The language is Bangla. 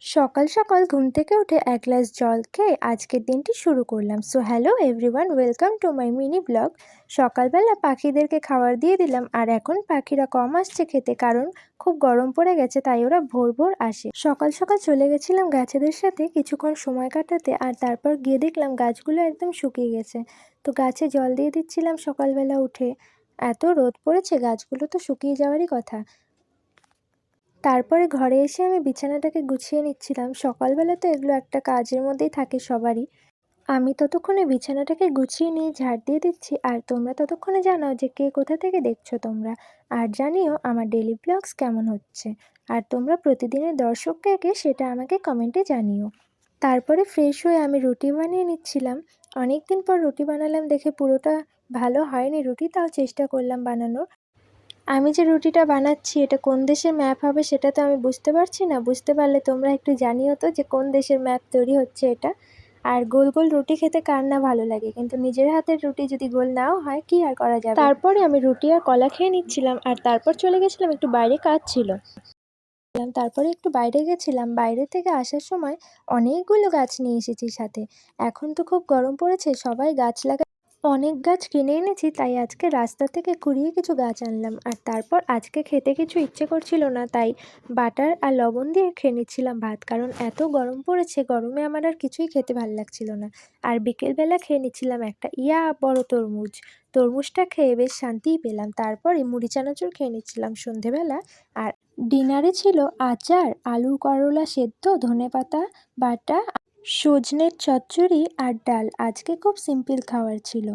সকাল সকাল ঘুম থেকে উঠে এক গ্লাস জল খেয়ে আজকের দিনটি শুরু করলাম। So hello everyone, welcome to my mini blog. সকালবেলা পাখিদেরকে খাবার দিয়ে দিলাম, আর এখন পাখিরা কম আসছে খেতে, কারণ খুব গরম পড়ে গেছে, তাই ওরা ভোর ভোর আসে। সকাল সকাল চলে গেছিলাম গাছেদের সাথে কিছুক্ষণ সময় কাটাতে, আর তারপর গিয়ে দেখলাম গাছগুলো একদম শুকিয়ে গেছে। তো গাছে জল দিয়ে দিচ্ছিলাম সকালবেলা উঠে। এত রোদ পড়েছে, গাছগুলো তো শুকিয়ে যাওয়ারই কথা। তারপরে ঘরে এসে আমি বিছানাটাকে গুছিয়ে নিচ্ছিলাম। সকালবেলা তো এগুলো একটা কাজের মধ্যেই থাকে সবারই। আমি ততক্ষণে বিছানাটাকে গুছিয়ে নিয়ে ঝাড় দিয়ে দিচ্ছি, আর তোমরা ততক্ষণে জানাও যে কে কোথা থেকে দেখছো তোমরা। আর জানিও আমার ডেইলি ব্লগস কেমন হচ্ছে, আর তোমরা প্রতিদিনের দর্শক কে সেটা আমাকে কমেন্টে জানিও। তারপরে ফ্রেশ হয়ে আমি রুটি বানিয়ে নিচ্ছিলাম। অনেক দিন পর রুটি বানালাম দেখে পুরোটা ভালো হয়নি রুটি, তাও চেষ্টা করলাম বানানোর। আমি যে রুটিটা বানাচ্ছি এটা কোন দেশের ম্যাপ হবে সেটা তো আমি বুঝতে পারছি না। বুঝতে পারলে তোমরা একটু জানিও তো যে কোন দেশের ম্যাপ তৈরি হচ্ছে এটা। আর গোল গোল রুটি খেতে কার না ভালো লাগে, কিন্তু নিজের হাতের রুটি যদি গোল নাও হয় কি আর করা যাবে। তারপরে আমি রুটি আর কলা খেয়ে নিচ্ছিলাম, আর তারপর চলে গেছিলাম একটু বাইরে, কাজ ছিল। তারপরে একটু বাইরে গেছিলাম। বাইরে থেকে আসার সময় অনেকগুলো গাছ নিয়ে এসেছি সাথে। এখন তো খুব গরম পড়েছে, সবাই গাছ লাগায়। অনেক গাছ কিনে এনেছি, তাই আজকে রাস্তা থেকে কুড়িয়ে কিছু গাছ আনলাম। আর তারপর আজকে খেতে কিছু ইচ্ছে করছিল না, তাই বাটার আর লবণ দিয়ে খেয়ে নিচ্ছিলাম ভাত, কারণ এত গরম পড়েছে, গরমে আমার আর কিছুই খেতে ভালো লাগছিল না। আর বিকেলবেলা খেয়ে নিচ্ছিলাম একটা বড় তরমুজ। তরমুজটা খেয়ে বেশ শান্তিই পেলাম। তারপরে মুড়ি চানাচুর খেয়ে নিচ্ছিলাম সন্ধেবেলা। আর ডিনারে ছিল আচার, আলু করলা সেদ্ধ, ধনেপাতা বাটা, সজনের চচ্চড়ি আর ডাল। আজকে খুব সিম্পল খাবার ছিল।